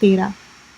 13।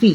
3।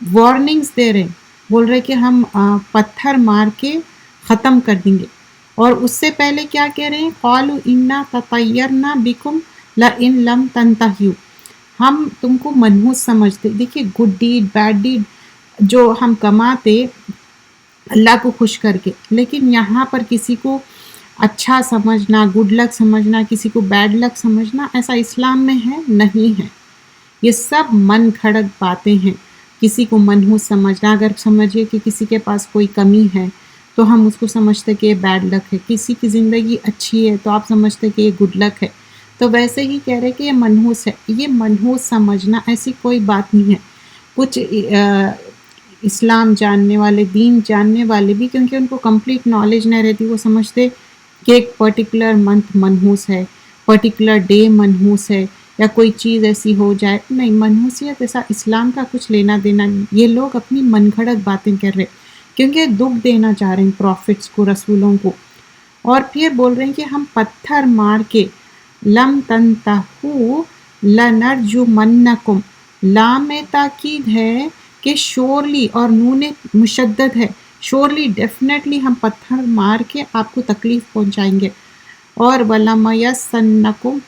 Warnings دے رہے ہیں، بول رہے کہ ہم پتھر مار کے ختم کر دیں گے. اور اس سے پہلے کیا کہہ رہے ہیں؟ قالوا انا تطیرنا بکم لئن لم تنتہوا، ہم تم کو منحوس سمجھتے. دیکھیے گڈ ڈیڈ بیڈ ڈیڈ جو ہم کماتے اللہ کو خوش کر کے، لیکن یہاں پر کسی کو اچھا سمجھنا، گڈ لک سمجھنا، کسی کو بیڈ لک سمجھنا، ایسا اسلام میں ہے نہیں ہے. یہ سب من گھڑت باتیں ہیں. کسی کو منحوس سمجھنا، اگر سمجھے کہ کسی کے پاس کوئی کمی ہے تو ہم اس کو سمجھتے کہ یہ بیڈ لک ہے. کسی کی زندگی اچھی ہے تو آپ سمجھتے کہ یہ گڈ لک ہے. تو ویسے ہی کہہ رہے کہ یہ منحوس ہے. یہ منحوس سمجھنا ایسی کوئی بات نہیں ہے. کچھ اسلام جاننے والے، دین جاننے والے بھی، کیونکہ ان کو کمپلیٹ نالج نہیں رہتی، وہ سمجھتے کہ ایک پرٹیکولر منتھ منحوس ہے، پرٹیکولر ڈے منحوس ہے، یا کوئی چیز ایسی ہو جائے. نہیں، منحوسیت ایسا اسلام کا کچھ لینا دینا نہیں. یہ لوگ اپنی من گھڑت باتیں کر رہے کیونکہ دکھ دینا چاہ رہے ہیں پروفٹس کو، رسولوں کو. اور پھر بول رہے ہیں کہ ہم پتھر مار کے لم تنتہو لنرجمنکم، لام تاکید ہے کہ شورلی، اور نون مشدد ہے، شورلی ڈیفینیٹلی ہم پتھر مار کے آپ کو تکلیف پہنچائیں گے. اور وَلَمَيَسَّنَّكُمْ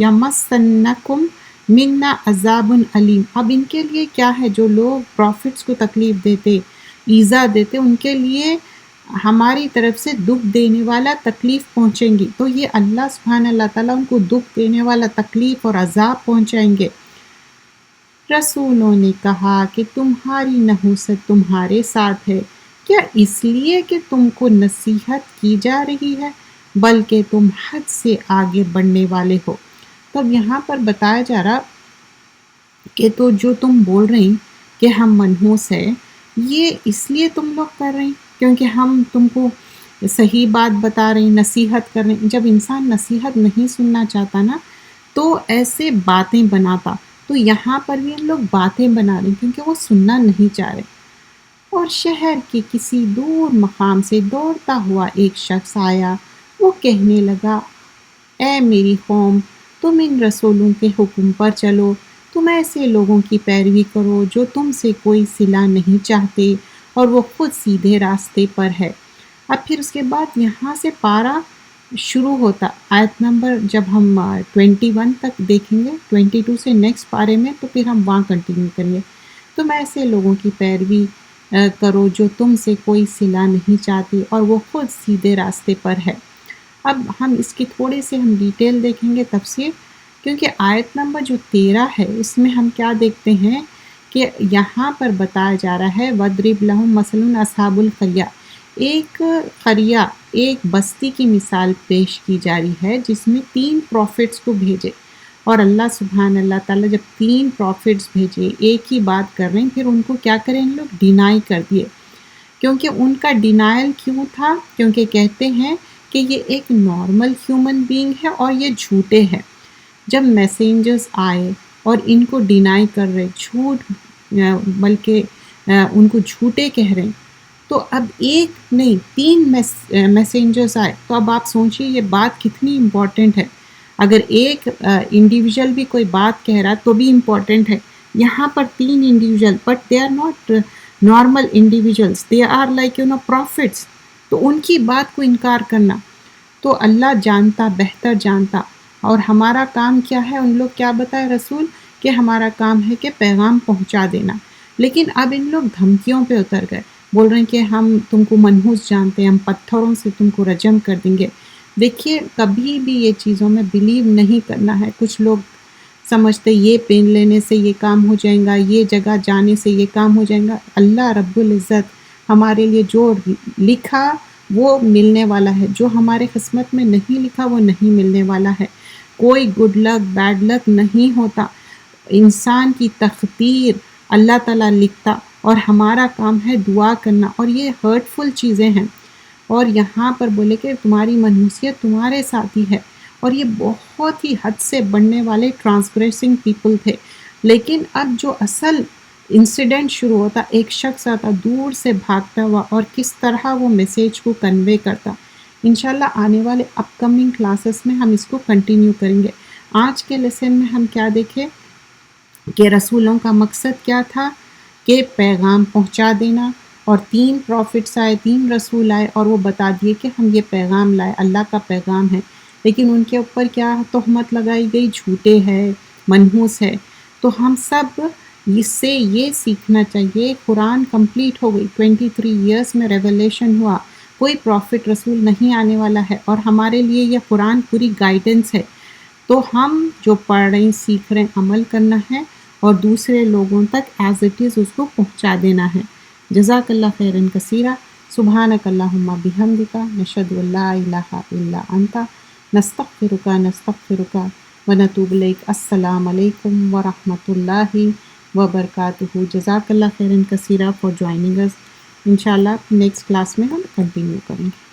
یمسنکم منا عذاب علیم. اب ان کے لیے کیا ہے؟ جو لوگ پروفٹس کو تکلیف دیتے، ایذا دیتے، ان کے لیے ہماری طرف سے دکھ دینے والا تکلیف پہنچیں گی. تو یہ اللہ سبحانہ اللہ تعالیٰ ان کو دکھ دینے والا تکلیف اور عذاب پہنچائیں گے. رسولوں نے کہا کہ تمہاری نحوست تمہارے ساتھ ہے، کیا اس لیے کہ تم کو نصیحت کی جا رہی ہے، بلکہ تم حد سے آگے بڑھنے والے ہو. تو اب یہاں پر بتایا جا رہا کہ تو جو تم بول رہے ہیں کہ ہم منحوس ہے، یہ اس لیے تم لوگ کر رہے ہیں کیونکہ ہم تم کو صحیح بات بتا رہے ہیں، نصیحت کر رہے ہیں. جب انسان نصیحت نہیں سننا چاہتا نا تو ایسے باتیں بناتا. تو یہاں پر بھی ہم لوگ باتیں بنا رہے ہیں کیونکہ وہ سننا نہیں چاہ رہے. اور شہر کے کسی دور مقام سے دوڑتا ہوا ایک شخص آیا. وہ کہنے لگا، اے میری قوم، تم ان رسولوں کے حکم پر چلو، تم ایسے لوگوں کی پیروی کرو جو تم سے کوئی صلہ نہیں چاہتے اور وہ خود سیدھے راستے پر ہے. اب پھر اس کے بعد یہاں سے پارہ شروع ہوتا. آیت نمبر جب ہم 21 تک دیکھیں گے، 22 سے نیکسٹ پارے میں، تو پھر ہم وہاں کنٹینیو کریں گے. تم ایسے لوگوں کی پیروی کرو جو تم سے کوئی صلہ نہیں چاہتے اور وہ خود سیدھے راستے پر ہے. اب ہم اس کی تھوڑے سے ہم ڈیٹیل دیکھیں گے، تفسیر، کیونکہ آیت نمبر جو 13 ہے اس میں ہم کیا دیکھتے ہیں کہ یہاں پر بتایا جا رہا ہے وَضْرِبْ لَهُمْ مَثَلٌ أَصْحَابُ الْقَرْيَةِ، ایک قریہ، ایک بستی کی مثال پیش کی جا رہی ہے جس میں 3 پروفٹس کو بھیجے. اور اللہ سبحانہ اللہ تعالیٰ جب 3 پروفٹس بھیجے، ایک ہی بات کر رہے ہیں، پھر ان کو کیا کریں ان لوگ؟ ڈینائی کر دیے. کیونکہ ان کا ڈینائل کیوں تھا؟ کیونکہ کہتے ہیں کہ یہ ایک نارمل ہیومن بینگ ہے اور یہ جھوٹے ہیں. جب میسنجرز آئے اور ان کو ڈینائی کر رہے، جھوٹ، بلکہ ان کو جھوٹے کہہ رہے ہیں، تو اب ایک نہیں 3 میسنجرز آئے. تو اب آپ سوچیے یہ بات کتنی امپورٹنٹ ہے. اگر ایک انڈیویژل بھی کوئی بات کہہ رہا تو بھی امپورٹنٹ ہے. یہاں پر 3 individual, but they are not normal individuals, they are like prophets. تو ان کی بات کو انکار کرنا، تو اللہ جانتا، بہتر جانتا. اور ہمارا کام کیا ہے؟ ان لوگ کیا بتائے رسول کہ ہمارا کام ہے کہ پیغام پہنچا دینا. لیکن اب ان لوگ دھمکیوں پہ اتر گئے، بول رہے ہیں کہ ہم تم کو منحوس جانتے ہیں، ہم پتھروں سے تم کو رجم کر دیں گے. دیکھیے کبھی بھی یہ چیزوں میں بلیو نہیں کرنا ہے. کچھ لوگ سمجھتے یہ پین لینے سے یہ کام ہو جائیں گا، یہ جگہ جانے سے یہ کام ہو جائیں گا. اللہ رب العزت ہمارے لیے جو لکھا وہ ملنے والا ہے، جو ہمارے قسمت میں نہیں لکھا وہ نہیں ملنے والا ہے. کوئی گڈ لک بیڈ لک نہیں ہوتا. انسان کی تقدیر اللہ تعالیٰ لکھتا اور ہمارا کام ہے دعا کرنا. اور یہ ہرٹفل چیزیں ہیں. اور یہاں پر بولے کہ تمہاری منحوسیت تمہارے ساتھ ہی ہے. اور یہ بہت ہی حد سے بڑھنے والے ٹرانسگریسنگ پیپل تھے. لیکن اب جو اصل انسیڈنٹ شروع ہوتا، ایک شخص آتا دور سے بھاگتا ہوا اور کس طرح وہ میسیج کو کنوے کرتا. انشاءاللہ آنے والے اپ کمنگ کلاسز میں ہم اس کو کنٹینیو کریں گے. آج کے لیسن میں ہم کیا دیکھیں کہ رسولوں کا مقصد کیا تھا کہ پیغام پہنچا دینا، اور 3 پروفٹس آئے، 3 رسول آئے اور وہ بتا دیے کہ ہم یہ پیغام لائے، اللہ کا پیغام ہے، لیکن ان کے اوپر کیا تہمت لگائی گئی، جھوٹے ہے، منحوس ہے۔ تو ہم سب اس سے یہ سیکھنا چاہیے، قرآن کمپلیٹ ہو گئی، 23 ایئرس میں ریولیشن ہوا، کوئی پروفٹ رسول نہیں آنے والا ہے، اور ہمارے لیے یہ قرآن پوری گائیڈنس ہے۔ تو ہم جو پڑھ رہے ہیں، سیکھ رہے ہیں، عمل کرنا ہے اور دوسرے لوگوں تک ایز اٹ از اس کو پہنچا دینا ہے۔ جزاک اللہ خیرن کثیرہ، سبحانک اللہم بحمدک، نشہد ان لا الہ الا انت، نستغفرک ونتوب الیک۔ السلام علیکم ورحمۃ اللہ وبرکاتہ۔ جزاک اللہ خیرن کثیرہ فار جوائننگ اس۔ انشاءاللہ نیکسٹ کلاس میں ہم کنٹینیو کریں گے۔